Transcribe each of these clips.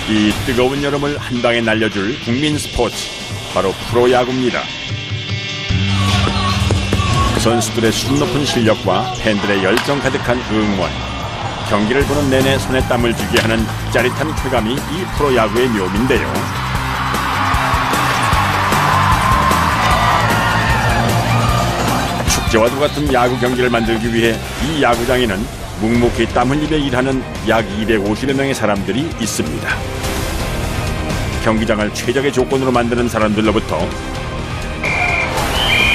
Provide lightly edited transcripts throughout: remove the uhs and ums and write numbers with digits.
이 뜨거운 여름을 한 방에 날려줄 국민 스포츠, 바로 프로야구입니다. 선수들의 수준 높은 실력과 팬들의 열정 가득한 응원, 경기를 보는 내내 손에 땀을 쥐게 하는 짜릿한 쾌감이 이 프로야구의 묘미인데요. 축제와도 같은 야구 경기를 만들기 위해 이 야구장에는 묵묵히 땀 흘리며 일하는 약 250여 명의 사람들이 있습니다. 경기장을 최적의 조건으로 만드는 사람들로부터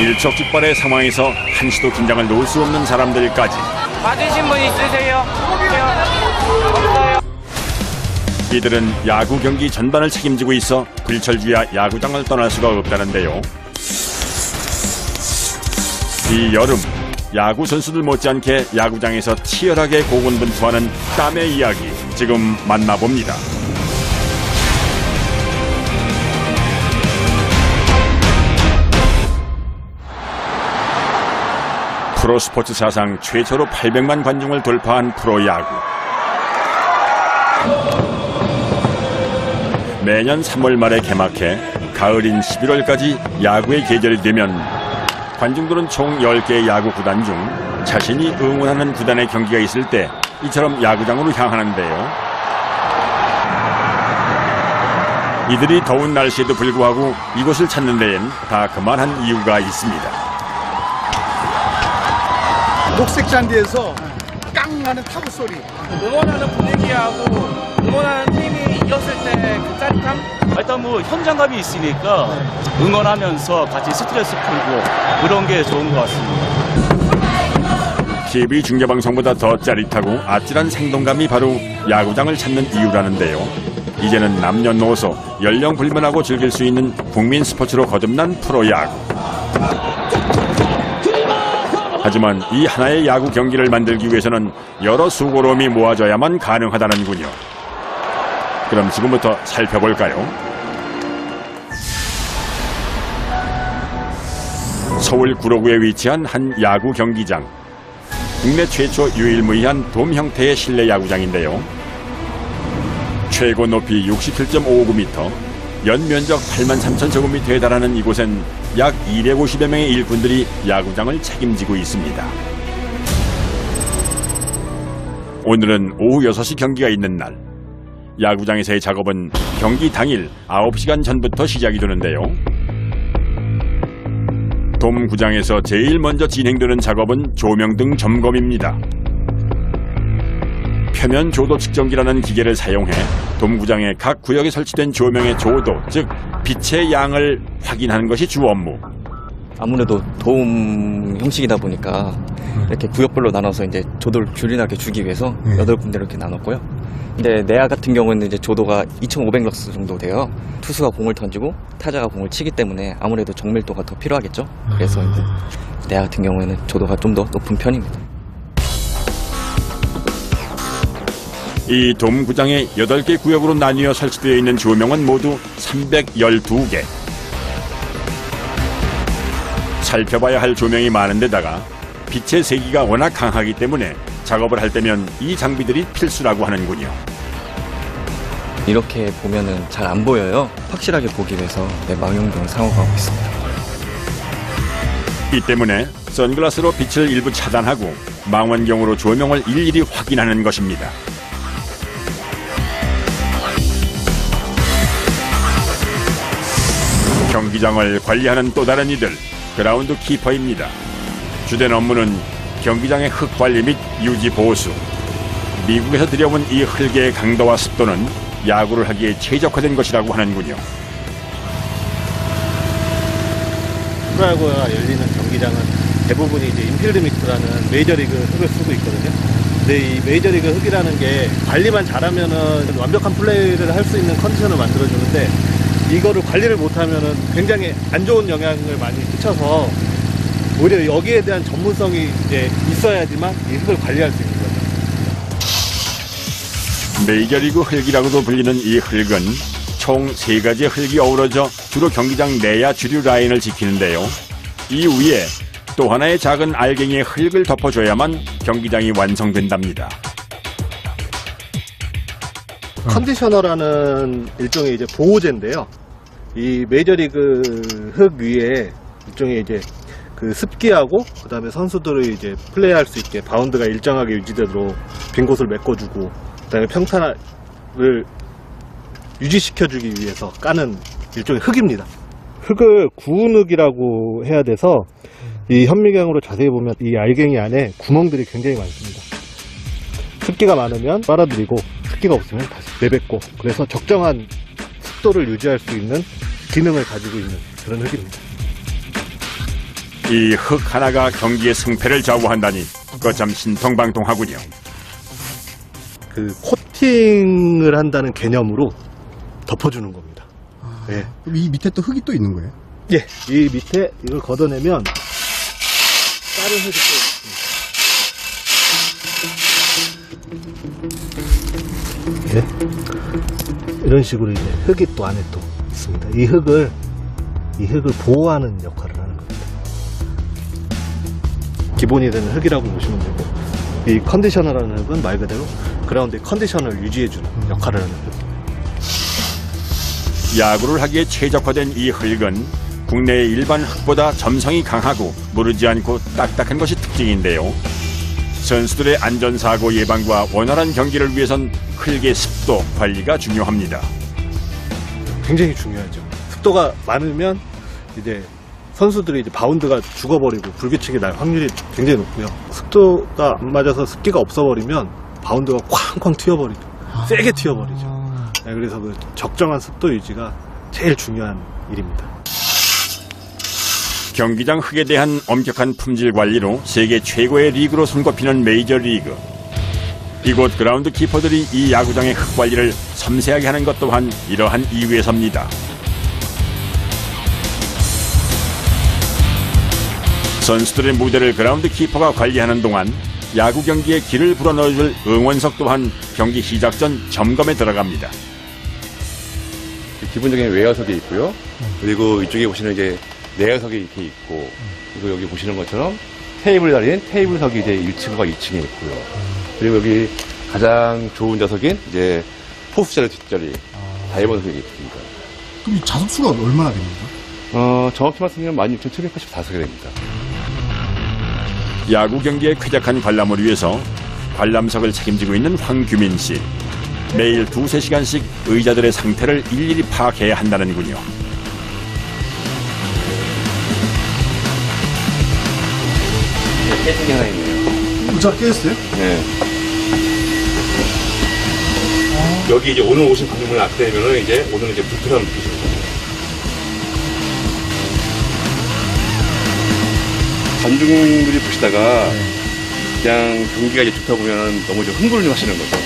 일촉즉발의 상황에서 한시도 긴장을 놓을 수 없는 사람들까지. 받으신 분 있으세요? 없어요. 이들은 야구 경기 전반을 책임지고 있어 불철주야 야구장을 떠날 수가 없다는데요. 이 여름 야구 선수들 못지않게 야구장에서 치열하게 고군분투하는 땀의 이야기 지금 만나봅니다. 프로스포츠 사상 최초로 800만 관중을 돌파한 프로야구. 매년 3월 말에 개막해 가을인 11월까지 야구의 계절이 되면 관중들은 총 10개의 야구 구단 중 자신이 응원하는 구단의 경기가 있을 때 이처럼 야구장으로 향하는데요. 이들이 더운 날씨에도 불구하고 이곳을 찾는 데엔 다 그만한 이유가 있습니다. 녹색 잔디에서 깡 하는 타구 소리. 응원하는 분위기하고 응원하는 팀이 이겼을 때 그 짜릿함? 일단 뭐 현장감이 있으니까 응원하면서 같이 스트레스 풀고 그런 게 좋은 것 같습니다. TV 중계방송보다 더 짜릿하고 아찔한 생동감이 바로 야구장을 찾는 이유라는데요. 이제는 남녀노소 연령 불문하고 즐길 수 있는 국민 스포츠로 거듭난 프로야구. 하지만 이 하나의 야구 경기를 만들기 위해서는 여러 수고로움이 모아져야만 가능하다는군요. 그럼 지금부터 살펴볼까요? 서울 구로구에 위치한 한 야구 경기장. 국내 최초 유일무이한 돔 형태의 실내 야구장인데요. 최고 높이 67.59m, 연면적 83,000제곱미터에 달하는 이곳엔 약 250여 명의 일꾼들이 야구장을 책임지고 있습니다. 오늘은 오후 6시 경기가 있는 날. 야구장에서의 작업은 경기 당일 9시간 전부터 시작이 되는데요. 돔구장에서 제일 먼저 진행되는 작업은 조명 등 점검입니다. 표면 조도 측정기라는 기계를 사용해 돔구장의 각 구역에 설치된 조명의 조도, 즉 빛의 양을 확인하는 것이 주 업무. 아무래도 돔 형식이다 보니까 이렇게 구역별로 나눠서 이제 조도를 균일하게 주기 위해서 8군데로 이렇게 나눴고요. 근데 내야 같은 경우는 이제 조도가 2,500럭스 정도 돼요. 투수가 공을 던지고 타자가 공을 치기 때문에 아무래도 정밀도가 더 필요하겠죠. 그래서 이제 내야 같은 경우에는 조도가 좀 더 높은 편입니다. 이 돔구장의 8개 구역으로 나뉘어 설치되어 있는 조명은 모두 312개. 살펴봐야 할 조명이 많은 데다가 빛의 세기가 워낙 강하기 때문에 작업을 할 때면 이 장비들이 필수라고 하는군요. 이렇게 보면은 잘 안 보여요. 확실하게 보기 위해서 망원경을 사용하고 있습니다. 이 때문에 선글라스로 빛을 일부 차단하고 망원경으로 조명을 일일이 확인하는 것입니다. 경기장을 관리하는 또 다른 이들, 그라운드 키퍼입니다. 주된 업무는 경기장의 흙 관리 및 유지 보수. 미국에서 들여온 이 흙의 강도와 습도는 야구를 하기에 최적화된 것이라고 하는군요. 프로야구가 열리는 경기장은 대부분이 이제 인필드 믹스라는 메이저리그 흙을 쓰고 있거든요. 근데 이 메이저리그 흙이라는 게 관리만 잘하면은 완벽한 플레이를 할 수 있는 컨디션을 만들어주는데 이거를 관리를 못하면은 굉장히 안 좋은 영향을 많이 끼쳐서 오히려 여기에 대한 전문성이 이제 있어야지만 이 흙을 관리할 수 있는 거죠. 메이저리그 흙이라고도 불리는 이 흙은 총 3가지의 흙이 어우러져 주로 경기장 내야 주류 라인을 지키는데요. 이 위에 또 하나의 작은 알갱이의 흙을 덮어줘야만 경기장이 완성된답니다. 컨디셔너라는 일종의 이제 보호제인데요. 이 메이저리그 흙 위에 일종의 이제 그 습기하고 그다음에 선수들이 이제 플레이할 수 있게 바운드가 일정하게 유지되도록 빈 곳을 메꿔주고 그다음에 평탄을 유지시켜주기 위해서 까는 일종의 흙입니다. 흙을 구운 흙이라고 해야 돼서 이 현미경으로 자세히 보면 이 알갱이 안에 구멍들이 굉장히 많습니다. 습기가 많으면 빨아들이고 습기가 없으면 다시 내뱉고 그래서 적정한 습도를 유지할 수 있는 기능을 가지고 있는 그런 흙입니다. 이 흙 하나가 경기의 승패를 좌우한다니 그거 참 신통방통하군요. 그 코팅을 한다는 개념으로 덮어주는 겁니다. 예. 그럼 이 밑에 또 흙이 또 있는 거예요? 예, 이 밑에 이걸 걷어내면 다른 흙이 또 있습니다. 예. 이런 식으로 이제 흙이 또 안에 또 있습니다. 이 흙을 보호하는 역할을 하는 겁니다. 기본이 되는 흙이라고 보시면 되고, 이 컨디셔너라는 흙은 말 그대로 그라운드의 컨디션을 유지해주는 역할을 하는 흙입니다. 야구를 하기에 최적화된 이 흙은 국내의 일반 흙보다 점성이 강하고 무르지 않고 딱딱한 것이 특징인데요. 선수들의 안전사고 예방과 원활한 경기를 위해선 흙의 습도 관리가 중요합니다. 굉장히 중요하죠. 습도가 많으면 이제 선수들이 이제 바운드가 죽어버리고 불규칙이 날 확률이 굉장히 높고요. 습도가 안 맞아서 습기가 없어버리면 바운드가 쾅쾅 튀어버리죠. 세게 튀어버리죠. 네, 그래서 그 적정한 습도 유지가 제일 중요한 일입니다. 경기장 흙에 대한 엄격한 품질 관리로 세계 최고의 리그로 손꼽히는 메이저리그. 이곳 그라운드 키퍼들이 이 야구장의 흙 관리를 섬세하게 하는 것 또한 이러한 이유에서입니다. 선수들의 무대를 그라운드 키퍼가 관리하는 동안 야구 경기에 길을 불어넣어줄 응원석 또한 경기 시작 전 점검에 들어갑니다. 기본적인 외야석이 있고요. 그리고 이쪽에 보시는 이제 내야석이 이렇게 있고, 그리고 여기 보시는 것처럼 테이블 달린 테이블석이 이제 1층과 2층에 있고요. 그리고 여기 가장 좋은 좌석인 이제 포수자리 뒷자리 다이버석이 있습니다. 그럼 이 좌석수가 얼마나 됩니까? 정확히 말씀드리면 16,784석이 됩니다. 야구 경기에 쾌적한 관람을 위해서 관람석을 책임지고 있는 황규민 씨. 매일 2-3시간씩 의자들의 상태를 일일이 파악해야 한다는군요. 깨진 게 하나 있네요. 의자가 깨졌어요? 네. 여기 이제 오늘 오신 관중을 낚시되면은 이제 오늘 이제 불편함 느끼시는 거예요. 관중들이 보시다가 그냥 경기가 이제 좋다 보면 너무 좀 흥분을 좀 하시는 거죠.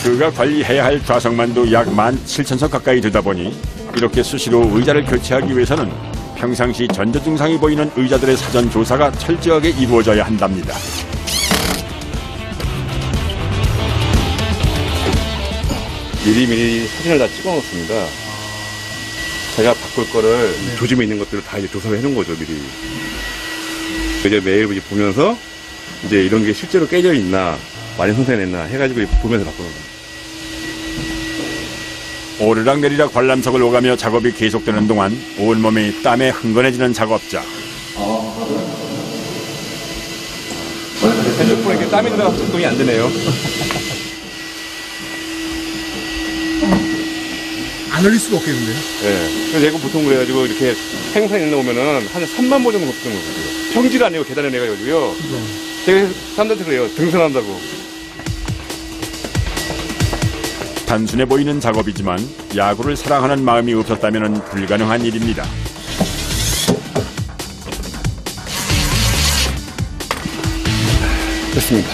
그가 관리해야 할 좌석만도 약 17,000석 가까이 되다 보니 이렇게 수시로 의자를 교체하기 위해서는 평상시 전조 증상이 보이는 의자들의 사전 조사가 철저하게 이루어져야 한답니다. 미리미리 사진을 다 찍어 놓습니다. 제가 바꿀 거를 조짐에 있는 것들을 다 이제 조사를 해놓은 거죠, 미리. 이제 매일 이제 보면서 이제 이런 게 실제로 깨져 있나, 많이 손상했나 해가지고 보면서 바꾸는 거예요. 오르락내리락 관람석을 오가며 작업이 계속되는 동안 온몸이 땀에 흥건해지는 작업자. 핸드폰에 이렇게 땀이 들어가서 작동이 안 되네요. 안 흘릴 수가 없겠는데요? 네. 그래서 제가 보통 그래가지고 이렇게 행사에 있는 오면은 한 3만 보 정도 걱정을 거고요. 평지를 아니고 계단을 내가지고요. 제가 사람들한테 그래요. 등산한다고. 단순해 보이는 작업이지만 야구를 사랑하는 마음이 없었다면 불가능한 일입니다. 됐습니다.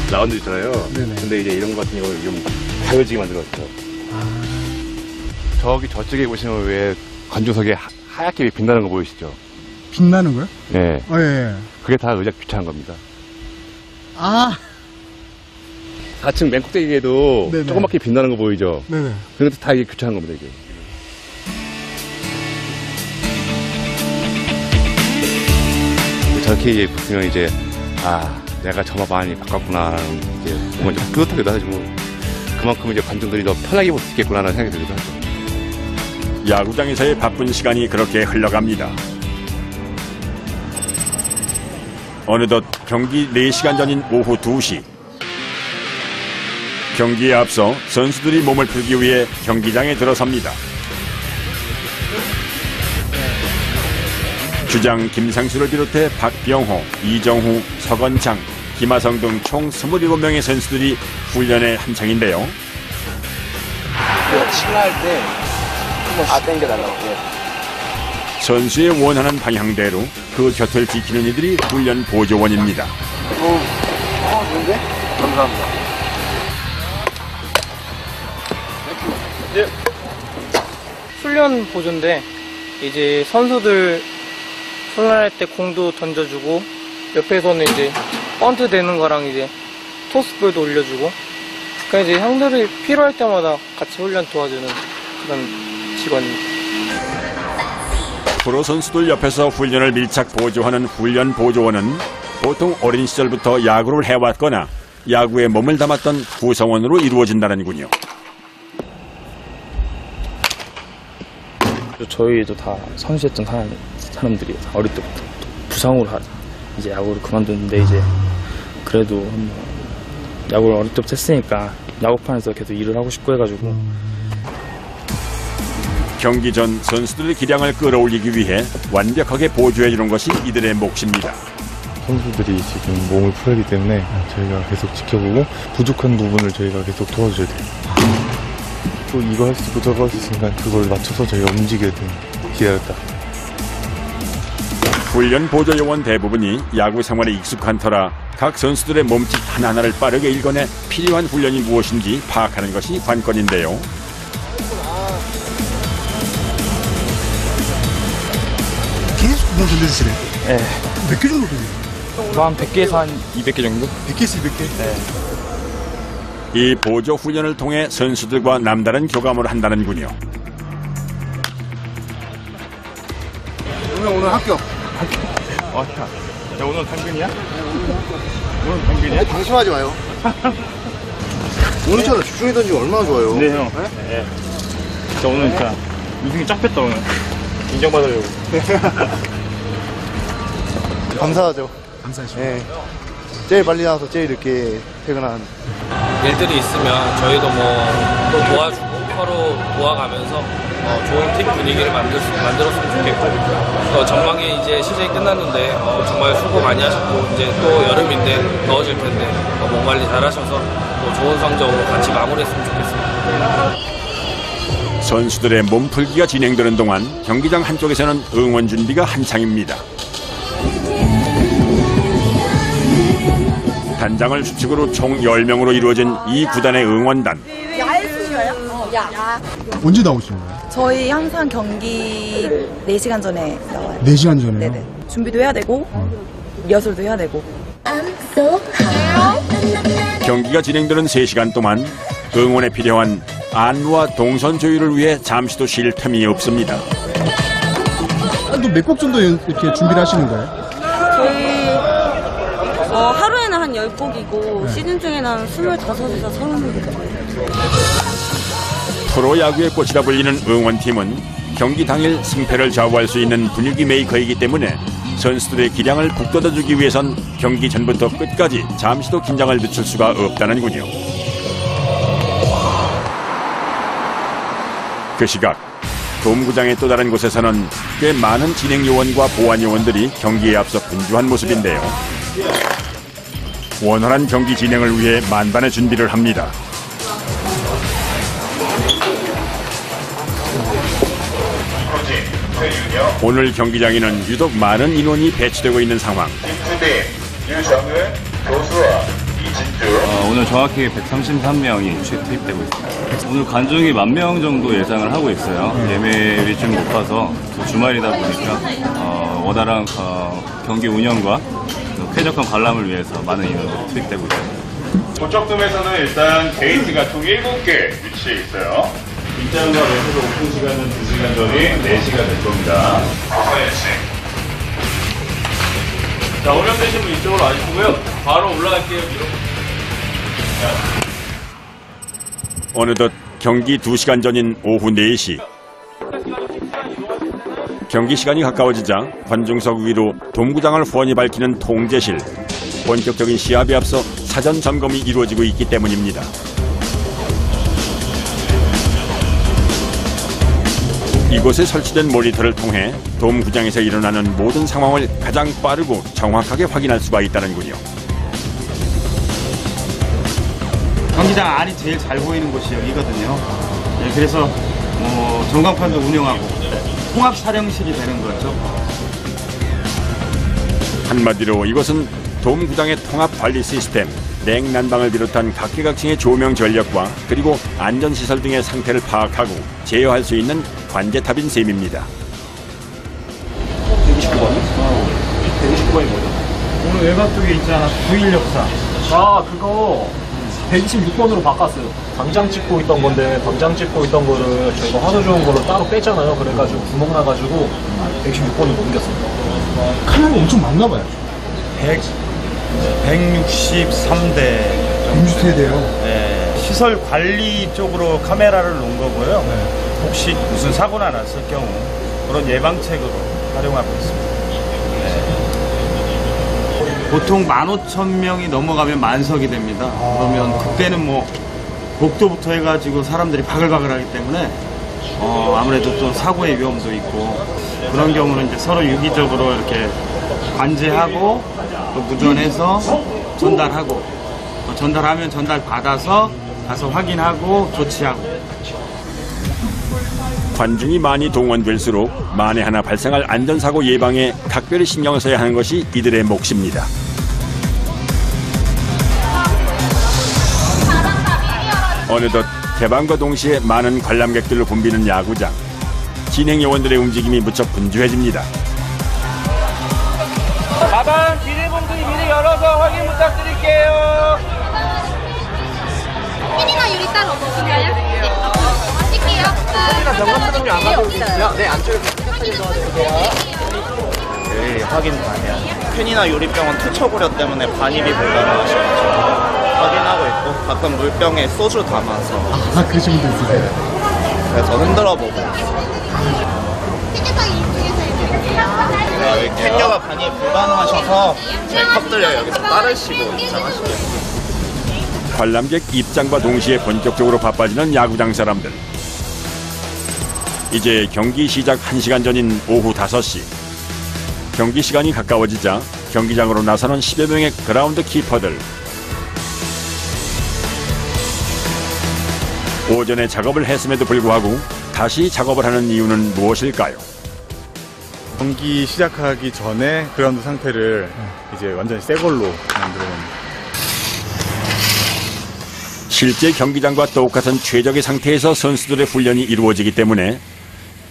라운드 있잖아요. 네네. 근데 이제 이런 거 같은 경우는 좀 가려지게 만들었죠. 저기 저쪽에 보시면 왜 관중석에 하얗게 빛나는 거 보이시죠? 빛나는 거요? 네. 예. 그게 다 의자 교체한 겁니다. 아, 4층 맨 꼭대기에도 네네. 조그맣게 빛나는 거 보이죠? 네네. 그것도 다 이게 교체한 겁니다, 이게. 저렇게 이제 보시면 이제, 내가 저만 많이 바꿨구나라는 이제 뭔가 좀 뿌듯하기도 하고 그만큼 이제 관중들이 더 편하게 볼 수 있겠구나라는 생각이 들기도 하죠. 야구장에서의 바쁜 시간이 그렇게 흘러갑니다. 어느덧 경기 4시간 전인 오후 2시. 경기에 앞서 선수들이 몸을 풀기 위해 경기장에 들어섭니다. 주장 김상수를 비롯해 박병호, 이정후, 서건창, 김하성 등 총 27명의 선수들이 훈련에 한창인데요. 칠할 때 한번 땡겨달라고. 선수의 원하는 방향대로 그 곁을 지키는 이들이 훈련 보조원입니다. 좋은데? 감사합니다. 훈련 보조인데 이제 선수들 훈련할 때 공도 던져주고 옆에서는 이제 번트 되는 거랑 이제 토스볼도 올려주고 그러니까 이제 형들이 필요할 때마다 같이 훈련 도와주는 그런 직원입니다. 프로 선수들 옆에서 훈련을 밀착 보조하는 훈련 보조원은 보통 어린 시절부터 야구를 해왔거나 야구에 몸을 담았던 구성원으로 이루어진다는군요. 저희도 다 선수였던 사람들이 다 어릴 때부터 부상으로 이제 야구를 그만뒀는데 이제 그래도 한번 야구를 어릴 때부터 했으니까 야구판에서 계속 일을 하고 싶고 해가지고 경기 전 선수들의 기량을 끌어올리기 위해 완벽하게 보조해주는 것이 이들의 몫입니다. 선수들이 지금 몸을 풀기 때문에 저희가 계속 지켜보고 부족한 부분을 저희가 계속 도와줘야 돼요. 또 이거 할 수 있고 저거 할 수 있으니까 그걸 맞춰서 저희가 움직여야 돼요. 기다렸다. 훈련 보조 요원 대부분이 야구 생활에 익숙한 터라 각 선수들의 몸짓 하나하나를 빠르게 읽어내 필요한 훈련이 무엇인지 파악하는 것이 관건인데요. 계속 공 돌려주시네. 네. 몇 개 정도 돌려요? 한 100개에서 한 200개 정도? 100개에서 200개? 네. 이 보조 훈련을 통해 선수들과 남다른 교감을 한다는군요. 오늘 합격. 야, 오늘 당근이야? 오늘 당근이야? 방심하지 마요. 오늘처럼 집중해 던지면 얼마나 좋아요. 네, 형. 네. 진짜 오늘 진짜 우승이 쫙 뺐다, 오늘. 인정받으려고. 감사하죠. 감사하죠. 네. 제일 빨리 나와서 제일 늦게 퇴근한. 일들이 있으면 저희도 뭐 또 도와주고 서로 도와가면서 좋은 팀 분위기를 만들었으면 좋겠고 또 전망이 이제 시즌이 끝났는데 정말 수고 많이 하셨고 이제 또 여름인데 더워질 텐데 몸 관리 잘 하셔서 또 좋은 성적으로 같이 마무리했으면 좋겠습니다. 선수들의 몸풀기가 진행되는 동안 경기장 한쪽에서는 응원 준비가 한창입니다. 단장을 수직으로 총 10명으로 이루어진 이 구단의 응원단. 언제 나오시는 거예요? 저희 항상 경기 4시간 전에 나와요. 4시간 전에요? 네네. 준비도 해야 되고 리허설도 해야 되고. 경기가 진행되는 3시간 동안 응원에 필요한 안무와 동선 조율을 위해 잠시도 쉴 틈이 없습니다. 또 몇 곡 정도 이렇게 준비를 하시는 거예요? 저희 하루에는 한 10곡이고 시즌 중에는 한 25에서 30곡 정도. 프로야구의 꽃이라 불리는 응원팀은 경기 당일 승패를 좌우할 수 있는 분위기 메이커이기 때문에 선수들의 기량을 북돋아주기 위해선 경기 전부터 끝까지 잠시도 긴장을 늦출 수가 없다는군요. 그 시각 돔구장의 또 다른 곳에서는 꽤 많은 진행 요원과 보안 요원들이 경기에 앞서 분주한 모습인데요. 원활한 경기 진행을 위해 만반의 준비를 합니다. 오늘 경기장에는 유독 많은 인원이 배치되고 있는 상황. 오늘 정확히 133명이 투입되고 있습니다. 오늘 관중이 10,000명 정도 예상을 하고 있어요. 예매율이 좀 높아서 주말이다 보니까 원활한 경기 운영과 쾌적한 관람을 위해서 많은 인원들이 투입되고 있습니다. 도적돔에서는 일단 게이트가 총 7개 위치해 있어요. 입장과 매수 오픈 시간은 2시간 전이 4시가 될 겁니다. 자, 오염되신 분 이쪽으로 와주시고요. 바로 올라갈게요. 어느덧 경기 2시간 전인 오후 4시. 경기 시간이 가까워지자 관중석 위로 돔구장을 후원이 밝히는 통제실. 본격적인 시합에 앞서 사전 점검이 이루어지고 있기 때문입니다. 이곳에 설치된 모니터를 통해 돔구장에서 일어나는 모든 상황을 가장 빠르고 정확하게 확인할 수가 있다는군요. 경기장 안이 제일 잘 보이는 곳이 여기거든요. 네, 그래서 전광판도 운영하고 통합 촬영실이 되는 거죠. 한마디로 이것은 돔구장의 통합 관리 시스템, 냉난방을 비롯한 각계각층의 조명 전력과 그리고 안전시설 등의 상태를 파악하고 제어할 수 있는 관제탑인 셈입니다. 129번이 뭐죠? 오늘 외곽 쪽에 있잖아. 9.16.4. 아, 그거 126번으로 바꿨어요. 광장 찍고 있던 건데, 광장 찍고 있던 거를 저희가 화도 좋은 걸로 따로 뺐잖아요. 그래가지고 구멍 나가지고 126번으로 옮겼습니다. 카메라가 엄청 많나 봐요. 163대. 163대요? 네. 시설 관리 쪽으로 카메라를 놓은 거고요. 네. 혹시 무슨 사고나 났을 경우 그런 예방책으로 활용하고 있습니다. 보통 15,000명이 넘어가면 만석이 됩니다. 그러면 그때는 뭐 복도부터 해가지고 사람들이 바글바글하기 때문에 아무래도 또 사고의 위험도 있고 그런 경우는 이제 서로 유기적으로 이렇게 관제하고 또 무전해서 전달하고 또 전달하면 전달 받아서 가서 확인하고 조치하고. 관중이 많이 동원될수록 만에 하나 발생할 안전사고 예방에 각별히 신경을 써야 하는 것이 이들의 몫입니다. 어느덧 개방과 동시에 많은 관람객들로 붐비는 야구장. 진행 요원들의 움직임이 무척 분주해집니다. 가방 비닐봉투 미리 열어서 확인 부탁드릴게요. 핀이나 유리 따로 없으신가요? 네. 할게요. 핀이나 병감수동류 안 가지고 계시죠? 네, 안쪽에 확인 도와드릴게요. 네, 확인 반이야. 핀이나 유리병은 투척우려 때문에 반입이 불가능하셔가지고 확인하고 있고 가끔 물병에 소주 담아서 그러신 분도 있으세요? 그래서 흔들어보고 캔녀가 반입 불가능하셔서 저희 컵들려 여기서 따르시고 입장하시게요. 관람객 입장과 동시에 본격적으로 바빠지는 야구장 사람들. 이제 경기 시작 1시간 전인 오후 5시. 경기 시간이 가까워지자 경기장으로 나서는 10여 명의 그라운드 키퍼들. 오전에 작업을 했음에도 불구하고 다시 작업을 하는 이유는 무엇일까요? 경기 시작하기 전에 그라운드 상태를 이제 완전히 새 걸로 만들어냅니다. 실제 경기장과 똑같은 최적의 상태에서 선수들의 훈련이 이루어지기 때문에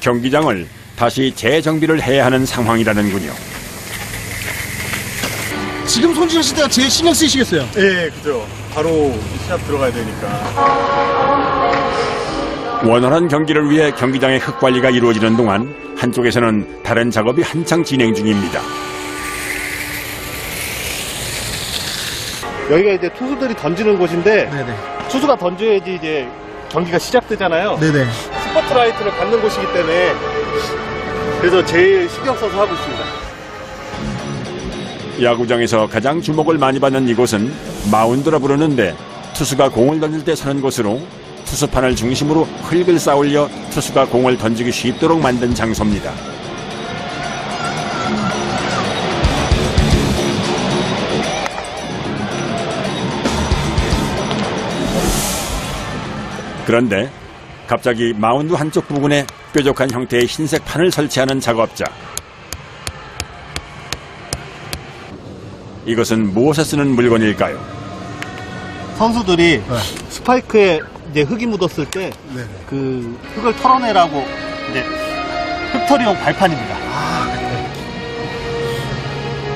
경기장을 다시 재정비를 해야 하는 상황이라는군요. 지금 손질하실 때가 제일 신경 쓰이시겠어요? 네, 그죠. 바로 시합 들어가야 되니까. 원활한 경기를 위해 경기장의 흙관리가 이루어지는 동안 한쪽에서는 다른 작업이 한창 진행 중입니다. 여기가 이제 투수들이 던지는 곳인데 네네. 투수가 던져야지 이제 경기가 시작되잖아요. 네네. 스포트라이트를 받는 곳이기 때문에 그래서 제일 신경 써서 하고 있습니다. 야구장에서 가장 주목을 많이 받는 이곳은 마운드라 부르는데 투수가 공을 던질 때 서는 곳으로 투수판을 중심으로 흙을 쌓아올려 투수가 공을 던지기 쉽도록 만든 장소입니다. 그런데 갑자기 마운드 한쪽 부분에 뾰족한 형태의 흰색 판을 설치하는 작업자. 이것은 무엇에 쓰는 물건일까요? 선수들이 스파이크에 이제 흙이 묻었을 때 그 흙을 털어내라고 이제 흙털이용 발판입니다.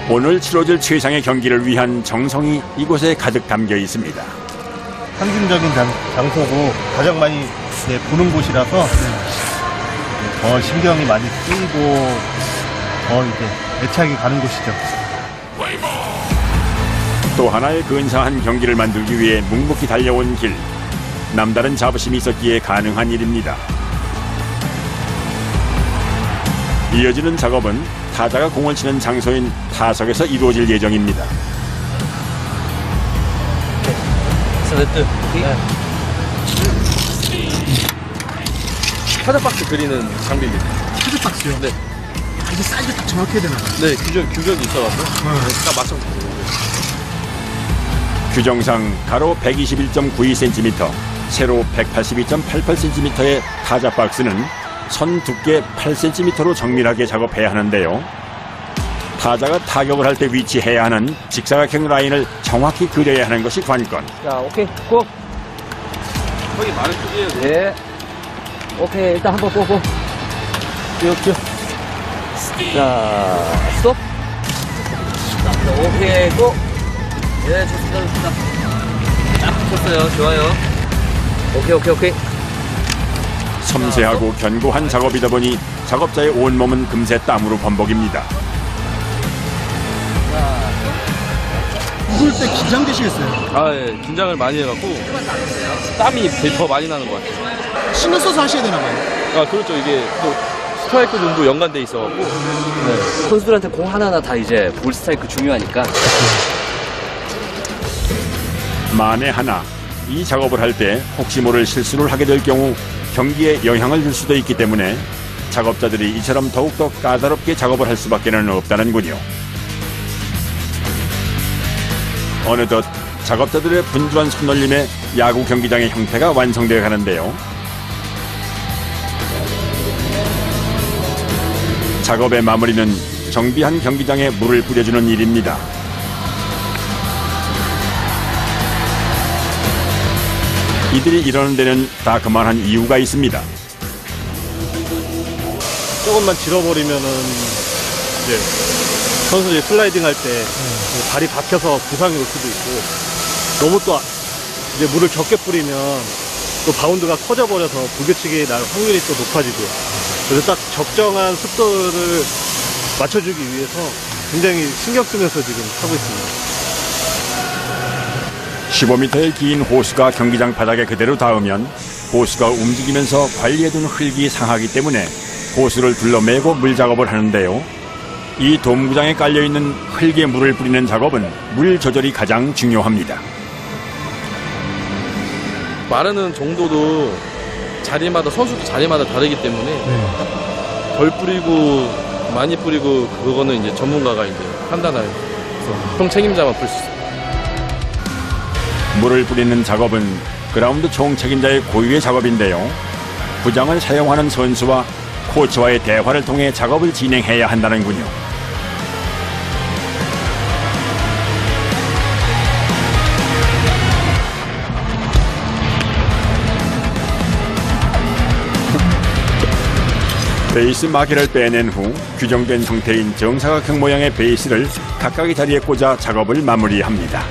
오늘 치러질 최상의 경기를 위한 정성이 이곳에 가득 담겨 있습니다. 상징적인 장소고 가장 많이 이제 보는 곳이라서 더 신경이 많이 쓰이고 더 이제 애착이 가는 곳이죠. 또 하나의 근사한 경기를 만들기 위해 묵묵히 달려온 길. 남다른 자부심이 있었기에 가능한 일입니다. 이어지는 작업은 타자가 공을 치는 장소인 타석에서 이루어질 예정입니다. 타자 박스 그리는 장비입니다. 타자 박스요? 네. 이게 사이즈 딱 정확해야 되나 봐요. 네, 규격이 있어가지고 딱 맞춰서 그리는 규정상 가로 121.92cm, 세로 182.88cm의 타자 박스는 선 두께 8cm로 정밀하게 작업해야 하는데요. 타자가 타격을 할 때 위치해야 하는 직사각형 라인을 정확히 그려야 하는 것이 관건. 자, 오케이, 고! 거기 많은 크기예요. 네. 오케이, 일단 한번 고. 쭉. 자, 스톱. 오케이, 고! 네, 좋습니다. 딱 붙였어요. 좋아요. 오케이. 섬세하고 견고한 작업이다 보니 작업자의 온몸은 금세 땀으로 범벅입니다. 구울 때 긴장되시겠어요? 아, 예. 긴장을 많이 해갖고 땀이 더 많이 나는 것 같아요. 신경 써서 하셔야 되나 봐요. 아, 그렇죠. 이게 또 스트라이크 존도 연관돼 있어갖고. 네. 선수들한테 공 하나하나 다 이제 볼 스트라이크 중요하니까. 만에 하나 이 작업을 할 때 혹시 모를 실수를 하게 될 경우 경기에 영향을 줄 수도 있기 때문에 작업자들이 이처럼 더욱더 까다롭게 작업을 할 수밖에는 없다는군요. 어느덧 작업자들의 분주한 손놀림에 야구 경기장의 형태가 완성되어 가는데요. 작업의 마무리는 정비한 경기장에 물을 뿌려주는 일입니다. 이들이 이러는 데는 다 그만한 이유가 있습니다. 조금만 질어버리면은 이제 선수들이 슬라이딩 할 때 발이 박혀서 부상이 올 수도 있고, 너무 또 이제 물을 적게 뿌리면 또 바운드가 커져버려서 불규칙이 날 확률이 또 높아지고요. 그래서 딱 적정한 습도를 맞춰주기 위해서 굉장히 신경 쓰면서 지금 하고 있습니다. 15m의 긴 호수가 경기장 바닥에 그대로 닿으면 호수가 움직이면서 관리해둔 흙이 상하기 때문에 호수를 둘러매고 물 작업을 하는데요. 이 돔구장에 깔려있는 흙에 물을 뿌리는 작업은 물 조절이 가장 중요합니다. 마르는 정도도 선수도 자리마다 다르기 때문에 덜 뿌리고 많이 뿌리고 그거는 이제 전문가가 이제 판단할 총 책임자만 풀 수 있어요. 물을 뿌리는 작업은 그라운드 총 책임자의 고유의 작업인데요. 구장을 사용하는 선수와 코치와의 대화를 통해 작업을 진행해야 한다는군요. 베이스 마개를 빼낸 후 규정된 형태인 정사각형 모양의 베이스를 각각의 자리에 꽂아 작업을 마무리합니다.